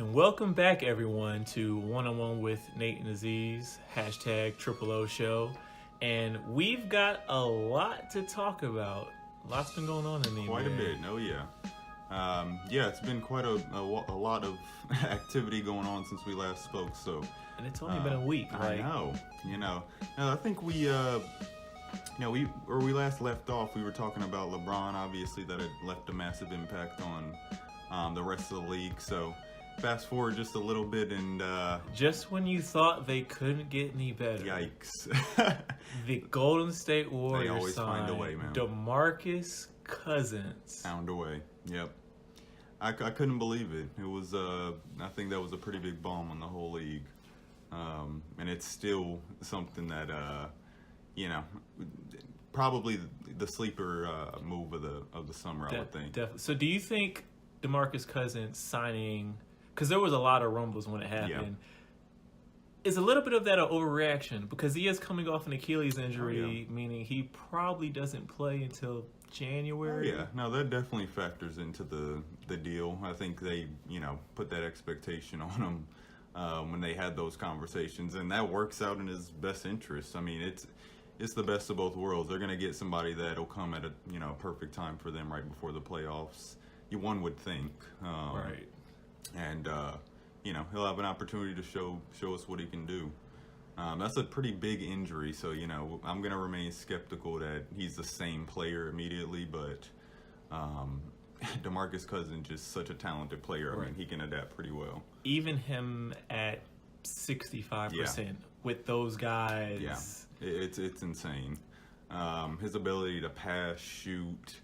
And welcome back, everyone, to One-on-One with Nate and Aziz, hashtag Triple O Show. And we've got a lot to talk about. Lots been going on in the NBA. Quite a bit, oh yeah. It's been quite a lot of activity going on since we last spoke. So, and it's only been a week, right? I know. No, I think we last left off, we were talking about LeBron, obviously, that had left a massive impact on the rest of the league. So, fast forward just a little bit, and just when you thought they couldn't get any better, yikes! The Golden State Warriors they always find a way, man. DeMarcus Cousins found a way. Yep. I couldn't believe it. It was I think that was a pretty big bomb on the whole league, and it's still something that probably the sleeper move of the summer. I would think. Definitely. So, do you think DeMarcus Cousins signing? Because there was a lot of rumbles when it happened. Yeah. Is a little bit of that an overreaction? Because he is coming off an Achilles injury, meaning he probably doesn't play until January. Yeah, no, that definitely factors into the deal. I think they, put that expectation on him when they had those conversations, and that works out in his best interest. I mean, it's the best of both worlds. They're going to get somebody that'll come at a perfect time for them right before the playoffs. One would think, right? And he'll have an opportunity to show us what he can do. That's a pretty big injury, so I'm gonna remain skeptical that he's the same player immediately. But DeMarcus Cousins is such a talented player. Right. I mean, he can adapt pretty well. Even him at 65% with those guys. Yeah, it's insane. His ability to pass, shoot,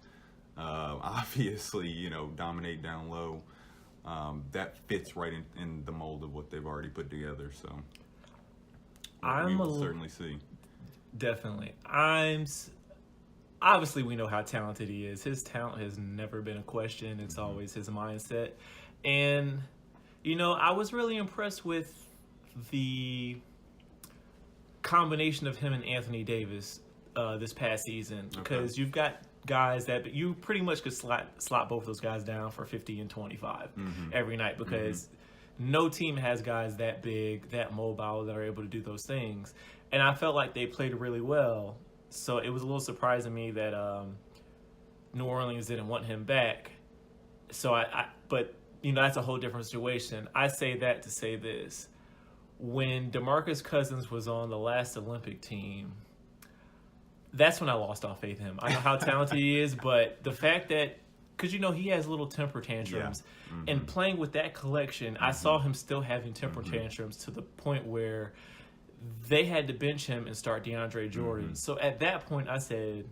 obviously, dominate down low. That fits right in the mold of what they've already put together. So we will certainly see. Definitely. Obviously, we know how talented he is. His talent has never been a question. It's always his mindset. And, I was really impressed with the combination of him and Anthony Davis this past season. Because you've got guys that you pretty much could slot both those guys down for 50 and 25 every night, because no team has guys that big, that mobile, that are able to do those things. And I felt like they played really well. So it was a little surprising to me that New Orleans didn't want him back. So but that's a whole different situation. I say that to say this: when DeMarcus Cousins was on the last Olympic team, that's when I lost all faith in him. I know how talented he is, but the fact that, because he has little temper tantrums, and playing with that collection, I saw him still having temper tantrums to the point where they had to bench him and start DeAndre Jordan. So at that point, I said,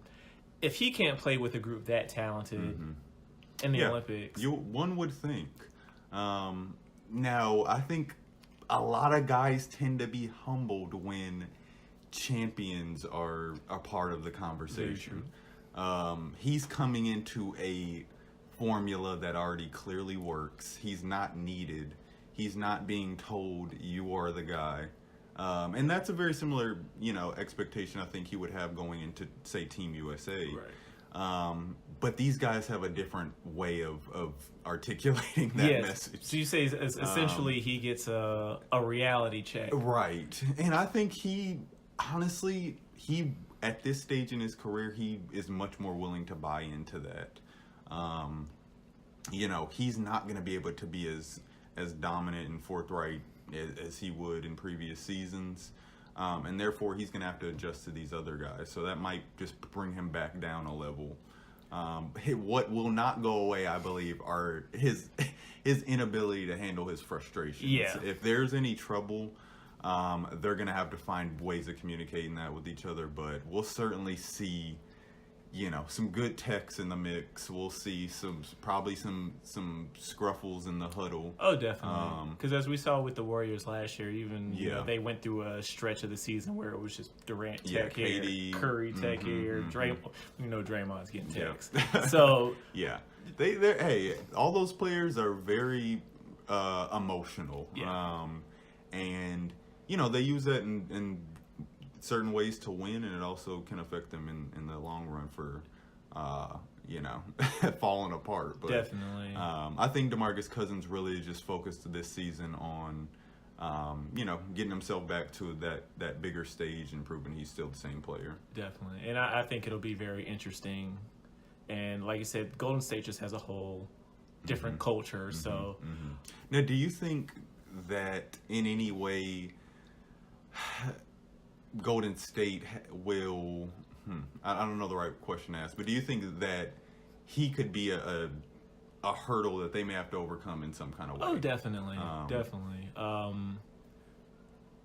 if he can't play with a group that talented in the Olympics, one would think. Now, I think a lot of guys tend to be humbled when champions are a part of the conversation. He's coming into a formula that already clearly works. He's not needed. He's not being told you are the guy. And that's a very similar, expectation I think he would have going into, say, Team USA. Right. But these guys have a different way of articulating that message. So you say essentially he gets a reality check. Right. And I think honestly, at this stage in his career, he is much more willing to buy into that. He's not going to be able to be as dominant and forthright as he would in previous seasons. And therefore, he's going to have to adjust to these other guys. So that might just bring him back down a level. What will not go away, I believe, are his inability to handle his frustrations. Yeah. If there's any trouble, they're going to have to find ways of communicating that with each other. But we'll certainly see, some good techs in the mix. We'll see probably some scruffles in the huddle. Oh, definitely. Because as we saw with the Warriors last year, even they went through a stretch of the season where it was just Durant tech here, Curry tech here, Draymond. Draymond's getting techs. So all those players are very emotional. Yeah. And they use that in certain ways to win, and it also can affect them in the long run for falling apart. But, definitely. I think DeMarcus Cousins really just focused this season on, getting himself back to that bigger stage and proving he's still the same player. Definitely. And I think it'll be very interesting. And like you said, Golden State just has a whole different culture. So Now, do you think that in any way Golden State will, I don't know the right question to ask, but do you think that he could be a hurdle that they may have to overcome in some kind of way? Oh, definitely. Definitely.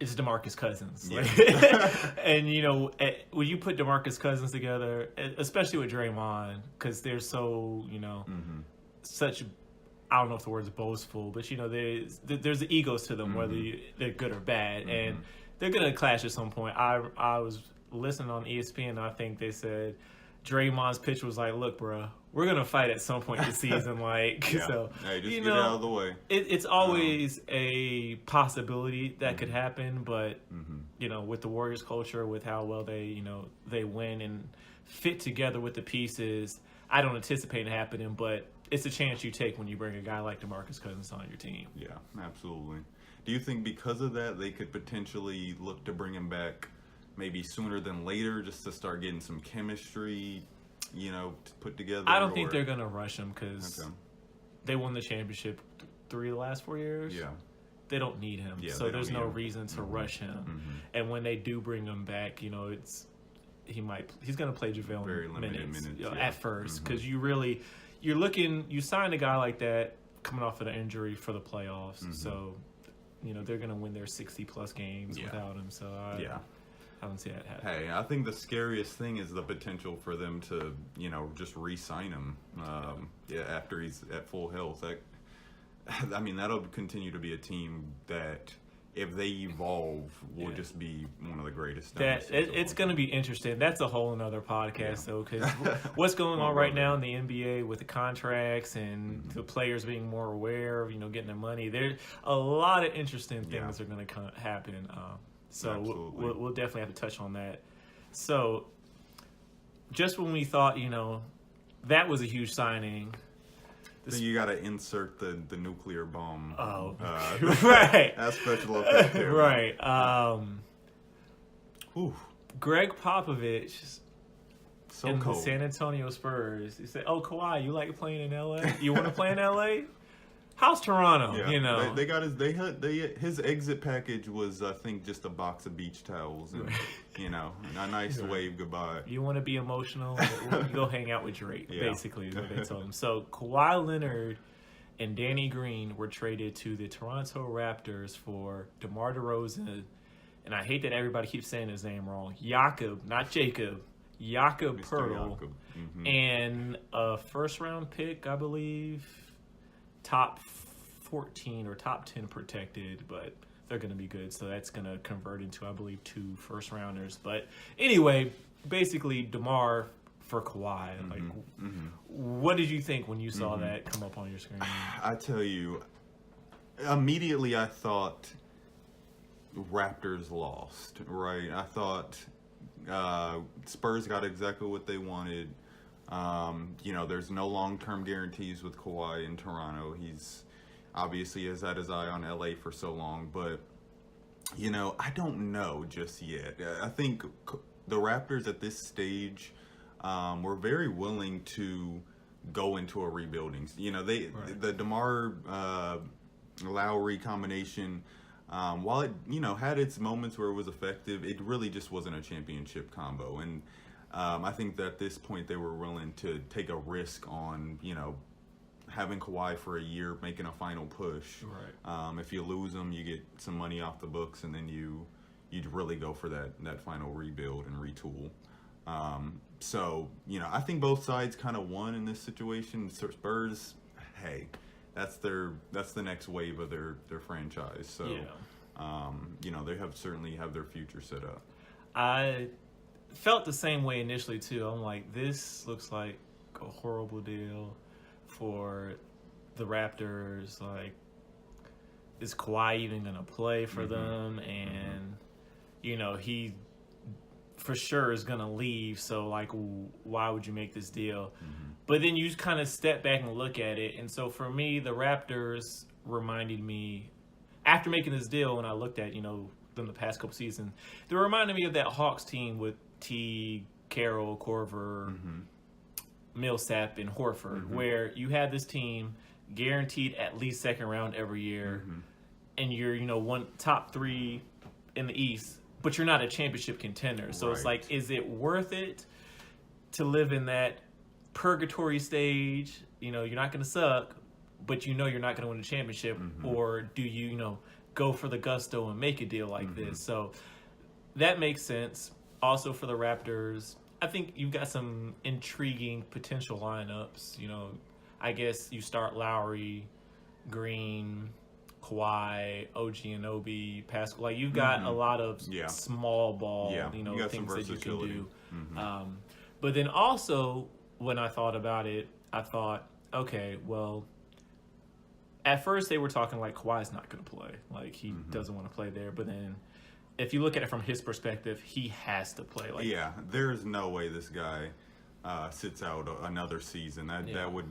It's DeMarcus Cousins. Yeah. And, when you put DeMarcus Cousins together, especially with Draymond, because they're so, such, I don't know if the word's boastful, but, there's the egos to them, whether they're good or bad. And they're going to clash at some point. I was listening on ESPN, and I think they said Draymond's pitch was like, look, bro, we're going to fight at some point this season. So, hey, just get it out of the way. It's always a possibility that could happen, but, with the Warriors culture, with how well they win and fit together with the pieces, I don't anticipate it happening, but it's a chance you take when you bring a guy like DeMarcus Cousins on your team. Yeah, absolutely. Do you think because of that they could potentially look to bring him back maybe sooner than later just to start getting some chemistry, to put together? I don't think they're going to rush him because they won the championship 3 of the last 4 years. Yeah. They don't need him. So there's no reason to rush him. And when they do bring him back, he's going to play JaVale very limited minutes at first, because you sign a guy like that coming off of an injury for the playoffs. So, they're going to win their 60-plus games without him. So, I don't see that happening. Hey, I think the scariest thing is the potential for them to, just re-sign him after he's at full health. That'll continue to be a team that, if they evolve, will just be one of the greatest. It's going to be interesting. That's a whole another podcast, though, because what's going on right now in the NBA with the contracts and the players being more aware of, getting their money. There's a lot of interesting things that are going to happen. So we'll definitely have to touch on that. So just when we thought, that was a huge signing. So you got to insert the nuclear bomb. Oh, right. That special effect there. Right. Greg Popovich in the San Antonio Spurs. He said, Kawhi, you like playing in L.A.? You want to play in L.A.? How's Toronto? Yeah. They got his exit package was, I think, just a box of beach towels and a nice wave goodbye. You want to be emotional? Go hang out with Drake. Basically, is what they told him. So Kawhi Leonard and Danny Green were traded to the Toronto Raptors for DeMar DeRozan, and I hate that everybody keeps saying his name wrong. Jakob, not Jacob. Jakob Poeltl, and a first-round pick, I believe. Top 14 or top 10 protected, but they're going to be good. So that's going to convert into, I believe, 2 first-rounders. But anyway, basically, DeMar for Kawhi. What did you think when you saw that come up on your screen? I tell you, immediately I thought Raptors lost, right? I thought Spurs got exactly what they wanted. There's no long-term guarantees with Kawhi in Toronto. He's obviously has had his eye on LA for so long, but I don't know just yet. I think the Raptors at this stage were very willing to go into a rebuilding. The DeMar Lowry combination, while it had its moments where it was effective, it really just wasn't a championship combo. And I think that at this point they were willing to take a risk on, having Kawhi for a year, making a final push. Right. If you lose him, you get some money off the books, and then you'd really go for that final rebuild and retool. I think both sides kind of won in this situation. Spurs, hey, that's the next wave of their franchise. So, they certainly have their future set up. I felt the same way initially too. I'm like, this looks like a horrible deal for the Raptors. Like, is Kawhi even gonna play for them? And he for sure is gonna leave. So like, why would you make this deal? But then you kind of step back and look at it. And so for me, the Raptors reminded me, after making this deal, when I looked at, them the past couple seasons, they reminded me of that Hawks team with T, Carroll, Korver, Millsap, and Horford, where you had this team guaranteed at least second round every year, and you're, one top 3 in the East, but you're not a championship contender. So it's like, is it worth it to live in that purgatory stage? You're not going to suck, but you're not going to win a championship, or do you, go for the gusto and make a deal like this? So that makes sense. Also for the Raptors, I think you've got some intriguing potential lineups. I guess you start Lowry, Green, Kawhi, OG Anunoby, Pascal. Like, you've got a lot of small ball, things that you can do. But then also, when I thought about it, I thought, okay, well, at first they were talking like Kawhi's not going to play. Like, he doesn't want to play there. But then if you look at it from his perspective, he has to play. Like, there's no way this guy sits out another season. That would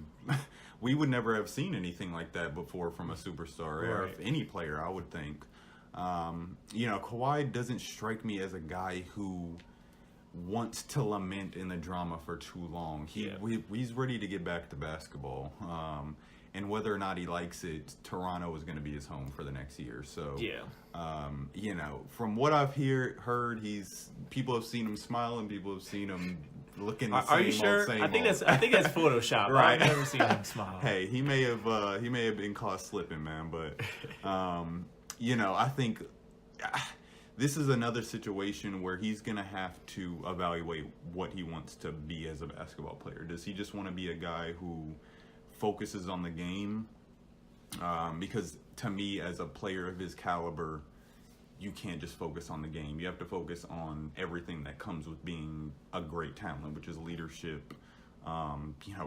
we would never have seen anything like that before from a superstar or any player, I would think. Kawhi doesn't strike me as a guy who wants to lament in the drama for too long. He's ready to get back to basketball. And whether or not he likes it, Toronto is going to be his home for the next year. So, from what I've heard, people have seen him smiling, people have seen him looking the same. Are you sure? Same I think that's Photoshop. Right? I've never seen him smile. Hey, he may have been caught slipping, man. But I think this is another situation where he's going to have to evaluate what he wants to be as a basketball player. Does he just want to be a guy who focuses on the game? Because to me, as a player of his caliber, you can't just focus on the game. You have to focus on everything that comes with being a great talent, which is leadership,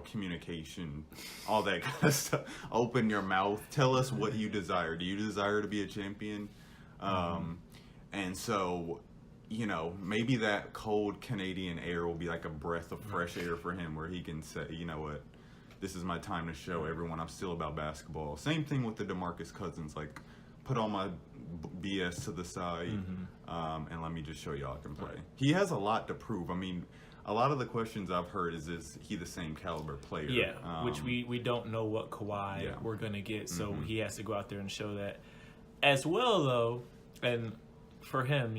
communication, all that kind of stuff. Open your mouth. Tell us what you desire. Do you desire to be a champion? And so, maybe that cold Canadian air will be like a breath of fresh air for him, where he can say, you know what, this is my time to show everyone I'm still about basketball. Same thing with the DeMarcus Cousins. Like, put all my BS to the side, and let me just show y'all I can play. He has a lot to prove. I mean, a lot of the questions I've heard is he the same caliber player? Yeah, which we don't know what Kawhi we're going to get, so he has to go out there and show that. As well, though, and for him,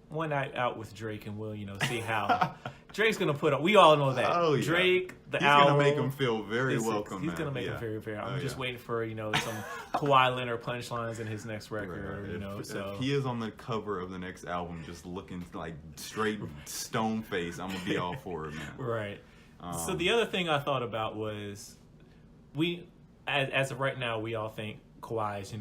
one night out with Drake, and we'll, see how Drake's going to put up. We all know that. Oh, yeah. Drake, he's album. He's going to make him feel very welcome. He's going to make him very, very. I'm just waiting for, some Kawhi Leonard punchlines in his next record, If he is on the cover of the next album just looking like straight stone face, I'm going to be all for it, man. Right. So the other thing I thought about was as of right now, we all think Kawhi's,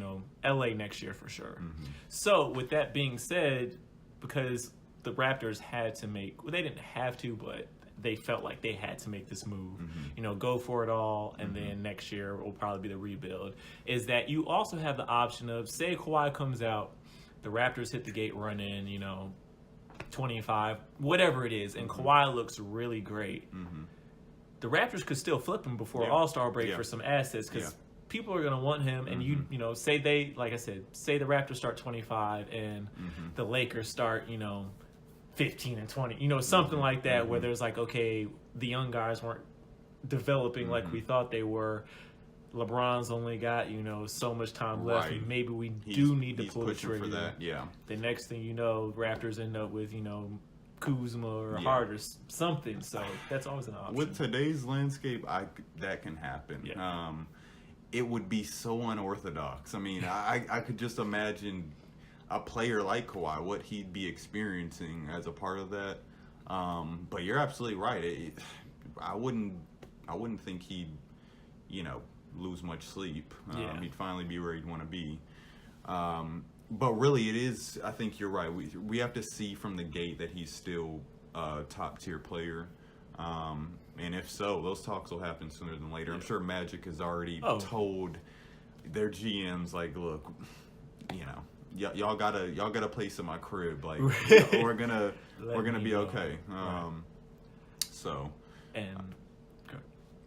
LA next year for sure. So with that being said, because the Raptors had to they didn't have to, but they felt like they had to make this move, go for it all, and then next year will probably be the rebuild, is that you also have the option of, say Kawhi comes out, the Raptors hit the gate running, 25, whatever it is, and Kawhi looks really great. The Raptors could still flip him before All-Star break for some assets, because people are going to want him, and say the Raptors start 25 and the Lakers start, 15 and 20, something like that, where there's like, okay, the young guys weren't developing like we thought they were. LeBron's only got, so much time left, and maybe we do need to pull the trigger. For that. Yeah. The next thing you know, Raptors end up with, Kuzma or Hart or something. So that's always an option. With today's landscape, that can happen. Yeah. It would be so unorthodox. I mean, I could just imagine a player like Kawhi, what he'd be experiencing as a part of that. But you're absolutely right. I wouldn't think he'd, lose much sleep. He'd finally be where he'd want to be. But really, it is. I think you're right. We have to see from the gate that he's still a top tier player. And if so, those talks will happen sooner than later. I'm sure Magic has already told their GMs, like, look, y'all gotta play some my crib, like we're gonna be okay. So, and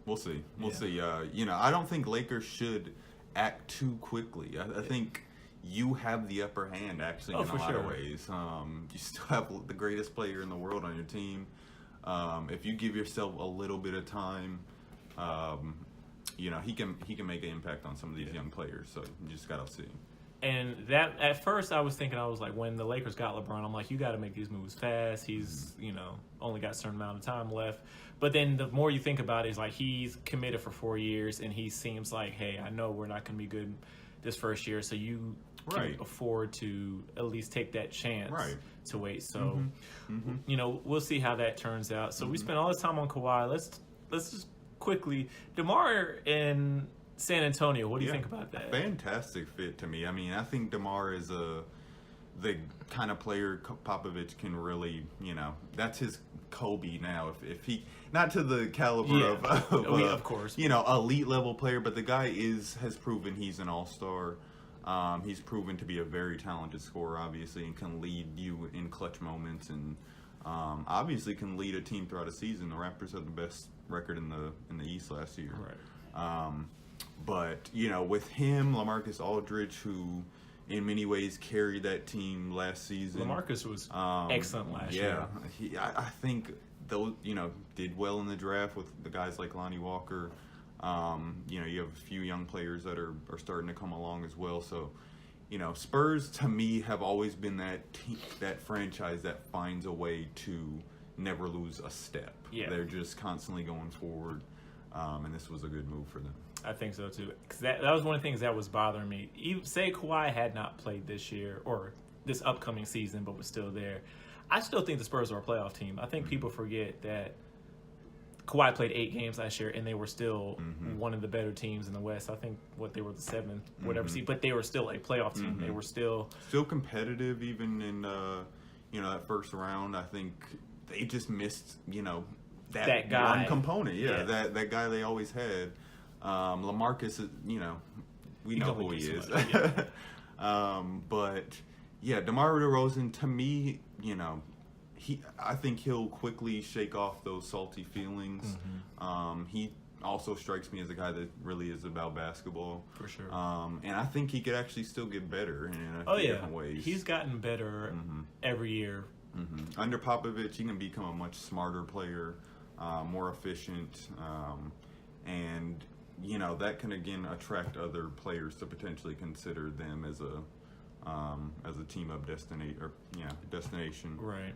We'll see. We'll see. I don't think Lakers should act too quickly. I think you have the upper hand, actually, in a lot of ways. You still have the greatest player in the world on your team. If you give yourself a little bit of time, he can make an impact on some of these young players. So you just gotta see. And that at first I was like, when the Lakers got LeBron, I'm like, you got to make these moves fast. He's only got a certain amount of time left. But then the more you think about it, it's like he's committed for 4 years, and he seems like, hey, I know we're not going to be good this first year, so you can afford to at least take that chance to wait. So, we'll see how that turns out. So we spent all this time on Kawhi. Let's just quickly, DeMar in San Antonio. What do you think about that? Fantastic fit to me. I mean, I think DeMar is the kind of player Popovich can really, that's his Kobe now. If he, not to the caliber of course, elite level player, but the guy has proven he's an all-star. He's proven to be a very talented scorer, obviously, and can lead you in clutch moments, and obviously can lead a team throughout a season. The Raptors had the best record in the East last year. Right. But with him, LaMarcus Aldridge, who in many ways carried that team last season. LaMarcus was excellent last year. Yeah, I think those did well in the draft with the guys like Lonnie Walker. You have a few young players that are starting to come along as well. So, Spurs to me have always been that franchise that finds a way to never lose a step. Yeah. They're just constantly going forward, and this was a good move for them. I think so too, because that was one of the things that was bothering me. Say Kawhi had not played this year or this upcoming season, but was still there, I still think the Spurs are a playoff team. I think people forget that Kawhi played 8 games last year, and they were still one of the better teams in the West. I think they were the 7th, whatever seed, but they were still a playoff team. They were still competitive, even in that first round. I think they just missed that guy, one component. That guy they always had. LaMarcus, we know who he is. But DeMar DeRozan, to me, I think he'll quickly shake off those salty feelings. He also strikes me as a guy that really is about basketball. For sure. And I think he could actually still get better in a few different ways. He's gotten better every year. Under Popovich, he can become a much smarter player, more efficient, and that can again attract other players to potentially consider them as a team up destination. Right.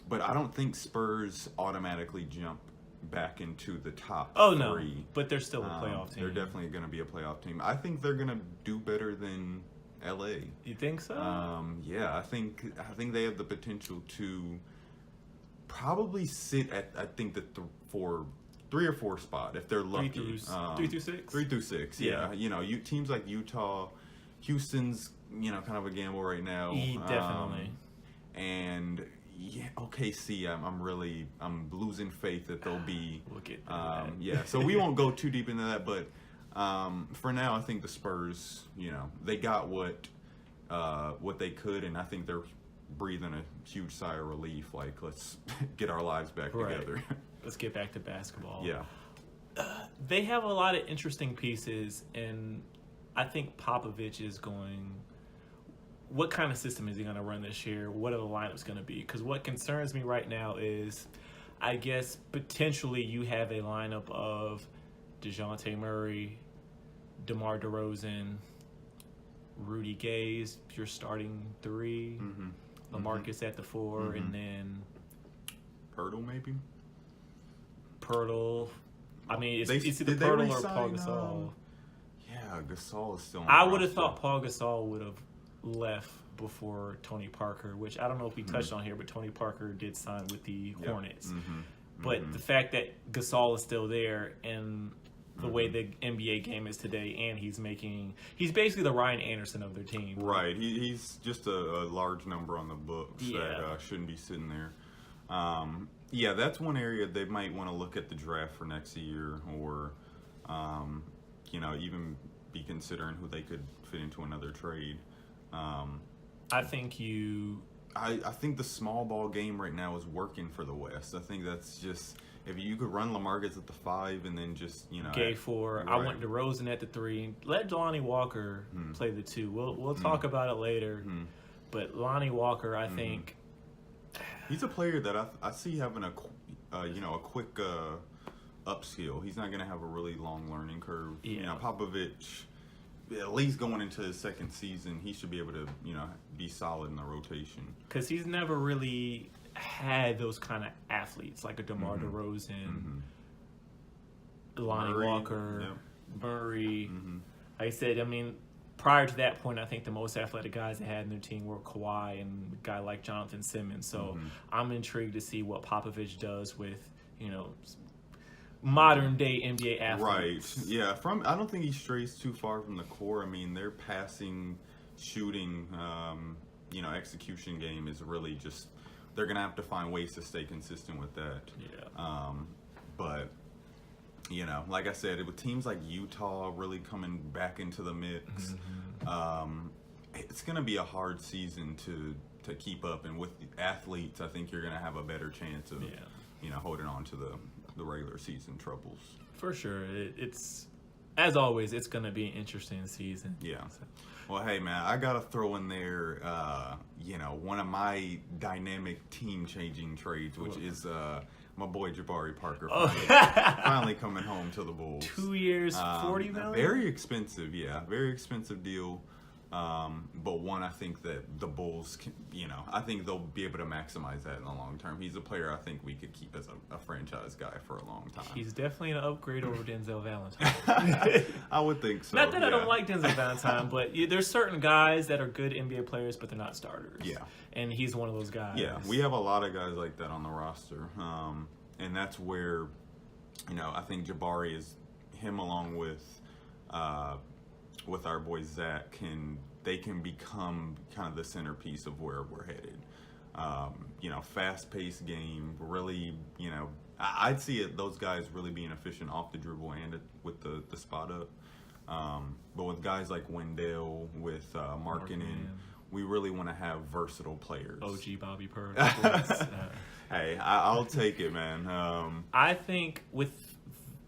But I don't think Spurs automatically jump back into the top 3. No, but they're still a playoff team. They're definitely going to be a playoff team. I think they're going to do better than LA. You think so? I think they have the potential to probably sit at the 3 or 4 spot if they're lucky. 3 through 6. 3 through 6. Yeah. Teams like Utah, Houston's kind of a gamble right now. Definitely. And OKC, I'm losing faith that they'll be. We'll get that. So we won't go too deep into that, but for now, I think the Spurs, they got what they could, and I think they're breathing a huge sigh of relief. Like, let's get our lives back together. Let's get back to basketball. Yeah. They have a lot of interesting pieces, and I think Popovich is going. What kind of system is he going to run this year? What are the lineups going to be? Because what concerns me right now is, I guess, potentially you have a lineup of DeJounte Murray, DeMar DeRozan, Rudy Gay's your starting 3, LaMarcus at the 4, and then Pirtle maybe. Pirtle. I mean, it's either Pirtle or Paul Gasol. Gasol is still on I would have thought Paul Gasol would have left before Tony Parker, which I don't know if we touched on here, but Tony Parker did sign with the Hornets. But the fact that Gasol is still there and the way the NBA game is today, and he's basically the Ryan Anderson of their team. Right. He's just a large number on the books that shouldn't be sitting there. That's one area they might want to look at the draft for next year, or even be considering who they could fit into another trade. I think I think the small ball game right now is working for the West. I think that's just if you could run LaMarcus at the 5 and then just, Gay 4. I want DeRozan at the 3. Let Lonnie Walker play the 2. We'll talk about it later. But Lonnie Walker, I think he's a player that I see having a quick upskill. He's not going to have a really long learning curve. Yeah. Popovich, at least going into his second season, he should be able to, be solid in the rotation. Because he's never really had those kind of athletes like a DeMar DeRozan, Lonnie Walker, Murray. Like I said, prior to that point, I think the most athletic guys they had in their team were Kawhi and a guy like Jonathan Simmons. So I'm intrigued to see what Popovich does with, modern day NBA athletes. Right. Yeah. I don't think he strays too far from the core. Their passing, shooting, execution game is really just, they're going to have to find ways to stay consistent with that. Yeah. But, like I said, with teams like Utah really coming back into the mix, it's going to be a hard season to keep up. And with the athletes, I think you're going to have a better chance of, holding on to the regular season troubles. For sure. It's, as always, it's going to be an interesting season. Yeah. Well, hey, man, I got to throw in there, one of my dynamic team-changing trades, which is my boy Jabari Parker finally coming home to the Bulls. 2 years, $40 million? Very expensive, yeah. Very expensive deal. But one, I think that the Bulls can, I think they'll be able to maximize that in the long term. He's a player I think we could keep as a franchise guy for a long time. He's definitely an upgrade over Denzel Valentine. I would think so. Not that I don't like Denzel Valentine, but there's certain guys that are good NBA players, but they're not starters. Yeah. And he's one of those guys. Yeah, we have a lot of guys like that on the roster. And that's where, I think Jabari is, him along with our boy Zach, they can become kind of the centerpiece of where we're headed. Fast-paced game, really, I'd see those guys really being efficient off the dribble and with the spot up. But with guys like Wendell, with Markkanen, we really want to have versatile players. OG Bobby Purr. Hey, I'll take it, man. I think with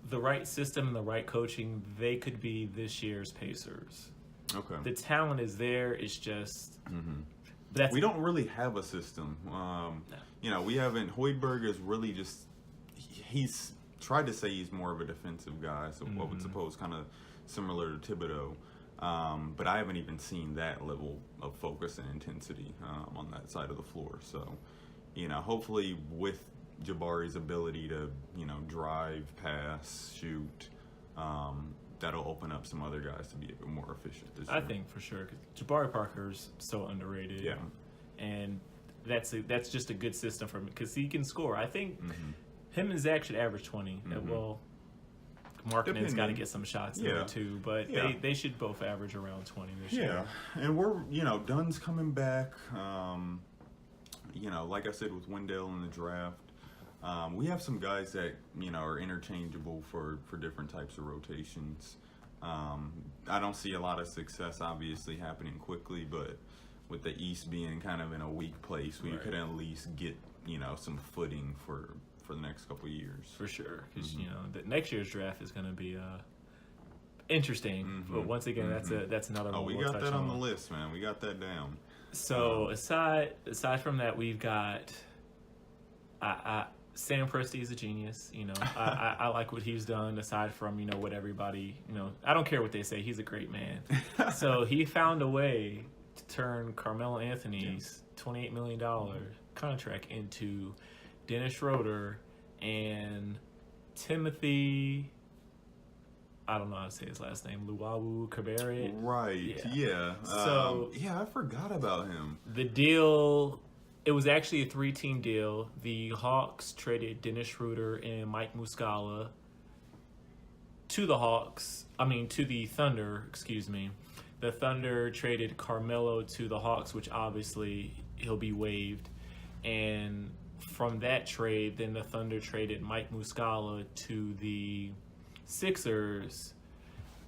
the right system and the right coaching, they could be this year's Pacers. Okay. The talent is there. It's just we don't really have a system. We haven't. Hoiberg is really just he's tried to say he's more of a defensive guy, so what would suppose kind of similar to Thibodeau. But I haven't even seen that level of focus and intensity on that side of the floor. So, hopefully with Jabari's ability to, drive, pass, shoot, that'll open up some other guys to be a bit more efficient this year. I think for sure. 'Cause Jabari Parker's so underrated. Yeah. And that's just a good system for him because he can score. I think him and Zach should average 20. Well, Markkanen's got to get some shots there too, but they should both average around 20 this year. Yeah, and we're, Dunn's coming back. Like I said, with Wendell in the draft, we have some guys that, are interchangeable for different types of rotations. I don't see a lot of success, obviously, happening quickly, but with the East being kind of in a weak place, we could at least get, some footing for the next couple of years. For sure, because the next year's draft is going to be interesting. But once again, that's another one. Oh, we got that on the list, man. We got that down. So aside from that, we've got Sam Presti is a genius. I like what he's done. Aside from what everybody I don't care what they say. He's a great man. So he found a way to turn Carmelo Anthony's $28 million contract into Dennis Schroeder and Timothy, I don't know how to say his last name, Luwawu Cabarrett. Right, yeah. So, I forgot about him. The deal, it was actually a 3-team deal. The Hawks traded Dennis Schroeder and Mike Muscala to the Thunder, excuse me. The Thunder traded Carmelo to the Hawks, which obviously he'll be waived. And from that trade, then the Thunder traded Mike Muscala to the Sixers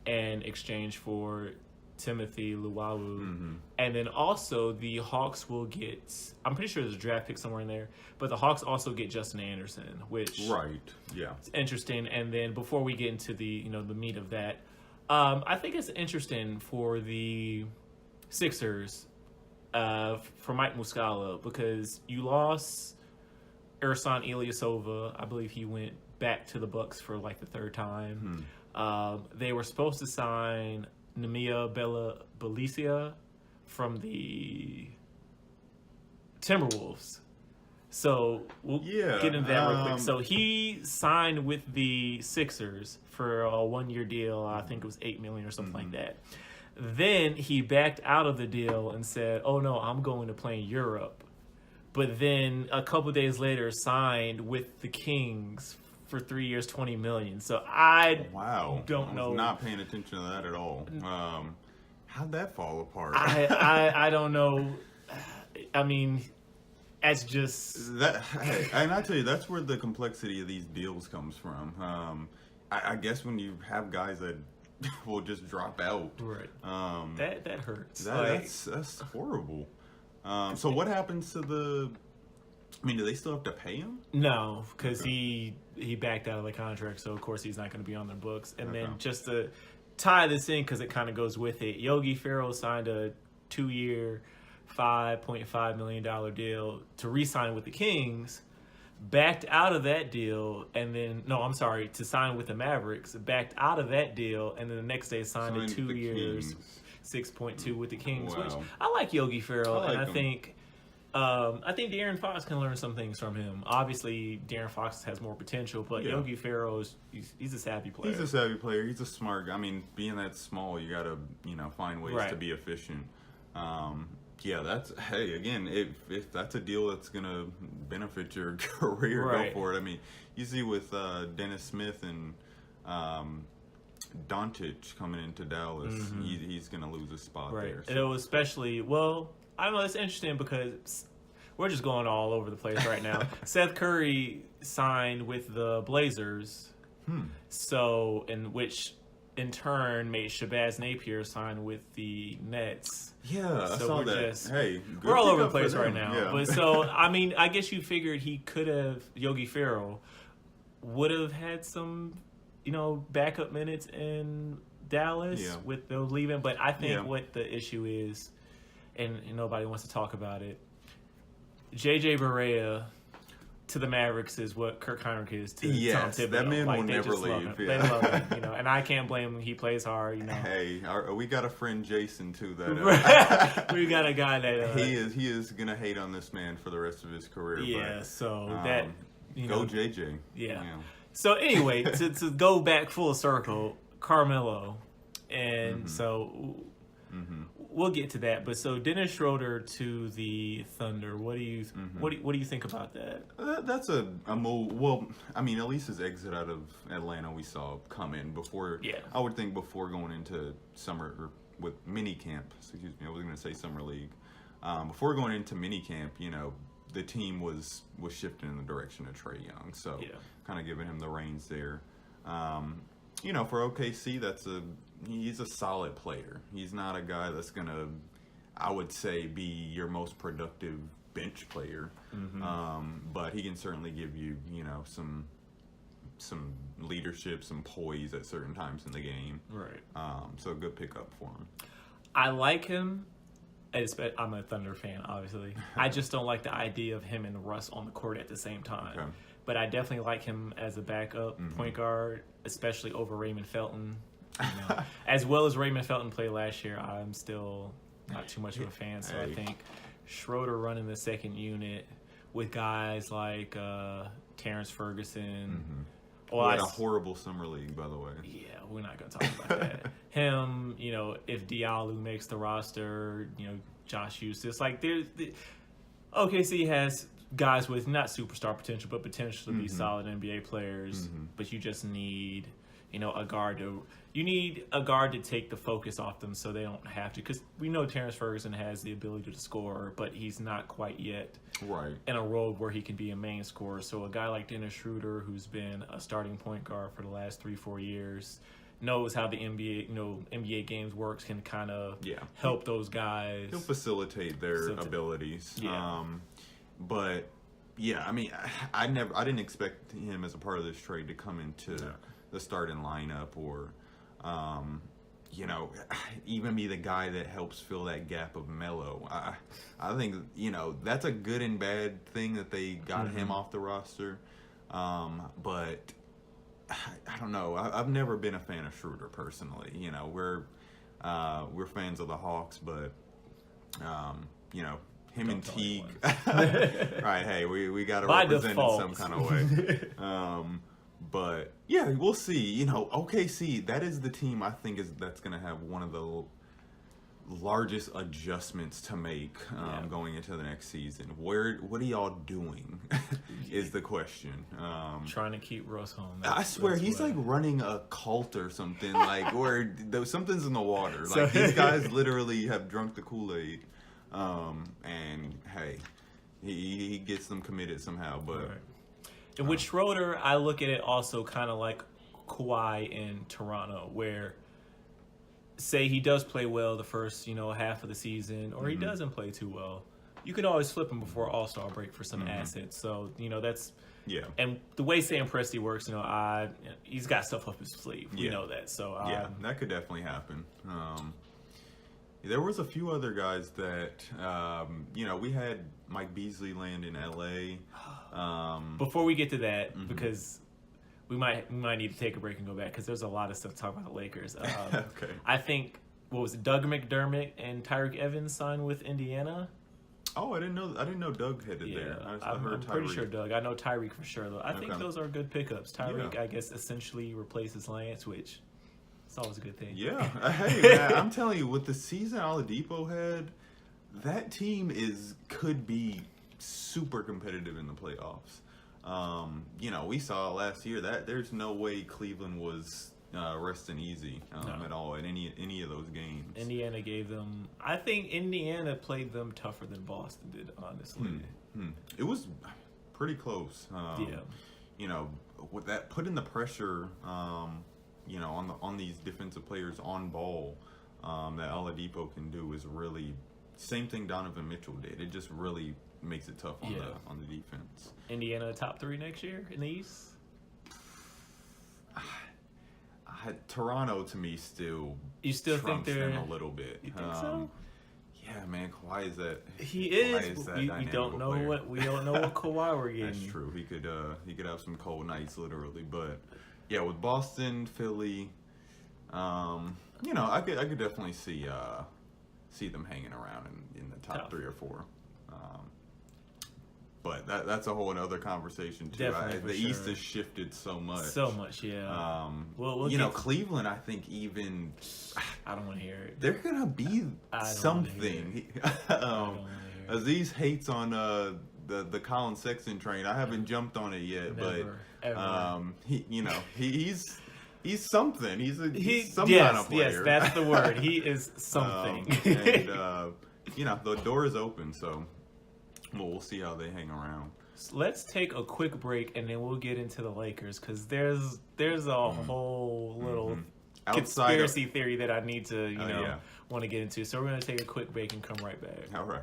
in exchange for Timothy Luwawu. And then also the Hawks will get, I'm pretty sure there's a draft pick somewhere in there, but the Hawks also get Justin Anderson, which is interesting. And then before we get into the the meat of that, I think it's interesting for the Sixers, for Mike Muscala, because you lost Ersan Ilyasova. I believe he went back to the Bucks for like the third time. They were supposed to sign Nemanja Bjelica from the Timberwolves. So we'll get into that real quick. So he signed with the Sixers for a 1-year deal. I think it was $8 million or something like that. Then he backed out of the deal and said, "Oh no, I'm going to play in Europe." But then a couple of days later, signed with the Kings for 3 years, $20 million. So I don't know. Not paying attention to that at all. How'd that fall apart? I don't know. I mean, that's just that. Hey, and I tell you, that's where the complexity of these deals comes from. I guess when you have guys that will just drop out, right? That hurts. That's horrible. So what happens to the? I mean, do they still have to pay him? No, because he backed out of the contract, so of course he's not going to be on their books. And then just to tie this in, because it kind of goes with it, Yogi Ferrell signed a 2-year, $5.5 million deal to re-sign with the Kings, backed out of that deal, and then to sign with the Mavericks, backed out of that deal, and then the next day signed a 2 years, $6.2 with the Kings. Which I like Yogi Ferrell, and I think De'Aaron Fox can learn some things from him. Obviously, De'Aaron Fox has more potential, but Yogi Ferrell he's a savvy player. He's a savvy player. He's a smart guy. I mean, being that small, you got to find ways to be efficient. Again, if that's a deal that's gonna benefit your career, go for it. I mean, you see with Dennis Smith and Doncic coming into Dallas, he's gonna lose a spot there. So. And it was especially I don't know. It's interesting because we're just going all over the place right now. Seth Curry signed with the Blazers, so which in turn made Shabazz Napier sign with the Nets. Yeah, so I saw that. We're all over the place right now. Yeah. But so I mean, I guess you figured he could have Yogi Ferrell would have had some, backup minutes in Dallas with those leaving. But I think what the issue is, and nobody wants to talk about it, JJ Barea to the Mavericks is what Kirk Heinrich is to Tom Thibodeau. That man will never leave. They love him, and I can't blame him. He plays hard, Hey, we got a friend Jason too that we got a guy that he is gonna hate on this man for the rest of his career. Yeah, but, so that go JJ. Yeah. So anyway, to go back full circle, Carmelo, and so. We'll get to that, but so Dennis Schroeder to the Thunder. What do you think about that? That's a move. Well, I mean, at least his exit out of Atlanta we saw come in before. Yeah. I would think before going into summer or with mini camp. Excuse me, I was going to say summer league. Before going into mini camp, the team was shifting in the direction of Trae Young, so kind of giving him the reins there. For OKC, he's a solid player. He's not a guy that's gonna, I would say, be your most productive bench player. But he can certainly give you, some leadership, some poise at certain times in the game. Right. So a good pickup for him. I like him. I'm a Thunder fan, obviously. I just don't like the idea of him and Russ on the court at the same time. Okay. But I definitely like him as a backup point guard, especially over Raymond Felton. As well as Raymond Felton played last year, I'm still not too much of a fan. So I think Schroeder running the second unit with guys like Terrence Ferguson. Well, had a horrible summer league, by the way. Yeah, we're not going to talk about that. Him, if Diallo makes the roster, Josh Eustace. Like, OKC has guys with not superstar potential, but potential to be solid NBA players. But you just need, a guard to take the focus off them so they don't have to. Because we know Terrence Ferguson has the ability to score, but he's not quite yet in a role where he can be a main scorer. So a guy like Dennis Schroeder, who's been a starting point guard for the last 3-4 years, knows how the NBA games works, can kind of help those guys. He'll facilitate their abilities. Yeah. But yeah, I mean, I didn't expect him as a part of this trade to come into the starting lineup or, even be the guy that helps fill that gap of Melo. I think, that's a good and bad thing that they got him off the roster. But I don't know. I've never been a fan of Schroeder personally. We're fans of the Hawks, but him and Teague. Right? Hey, we got to represent in some kind of way. But yeah, we'll see. OKC, that is the team I think that's going to have one of the largest adjustments to make going into the next season. What are y'all doing? Is the question. Trying to keep Russ home. I swear he's like running a cult or something, like where something's in the water. Like these guys literally have drunk the Kool-Aid, and hey, he gets them committed somehow. But and with Schroeder, I look at it also kind of like Kawhi in Toronto, where say he does play well the first, half of the season, or he doesn't play too well, you can always flip him before All-Star break for some assets. So, that's... Yeah. And the way Sam Presti works, he's got stuff up his sleeve. We know that. So, that could definitely happen. There was a few other guys that, we had Mike Beasley land in L.A. Before we get to that, because... We might need to take a break and go back because there's a lot of stuff to talk about the Lakers. Okay. I think Doug McDermott and Tyreek Evans signed with Indiana. Oh, I didn't know Doug headed there. I'm pretty sure Doug. I know Tyreek for sure though. I think those are good pickups. Tyreek, I guess, essentially replaces Lance, which is always a good thing. Yeah. Hey man, I'm telling you, with the season Oladipo had, that team could be super competitive in the playoffs. We saw last year that there's no way Cleveland was resting easy at all in any of those games. Indiana gave them. I think Indiana played them tougher than Boston did. Honestly, it was pretty close. With that putting the pressure, on these defensive players on ball, that Oladipo can do is really same thing Donovan Mitchell did. It just really makes it tough on the defense. Indiana top 3 next year in the East? Toronto to me still. You still think they're them a little bit? You think so? Yeah, man. Kawhi is that. He is. We don't know player. We don't know what Kawhi we're getting. That's true. He could have some cold nights literally, but yeah, with Boston, Philly, I could definitely see them hanging around in the top 3 or 4. But that's a whole other conversation too. The East has shifted so much. So much, yeah. Cleveland, I think even. I don't want to hear it. They're gonna be something. Aziz hates on the Colin Sexton train. I haven't jumped on it yet, he's something. He's some kind of player. Yes, that's the word. He is something. The door is open, so. Well, we'll see how they hang around. Let's take a quick break, and then we'll get into the Lakers, because there's a whole little conspiracy theory that I need to, want to get into. So we're going to take a quick break and come right back. All right.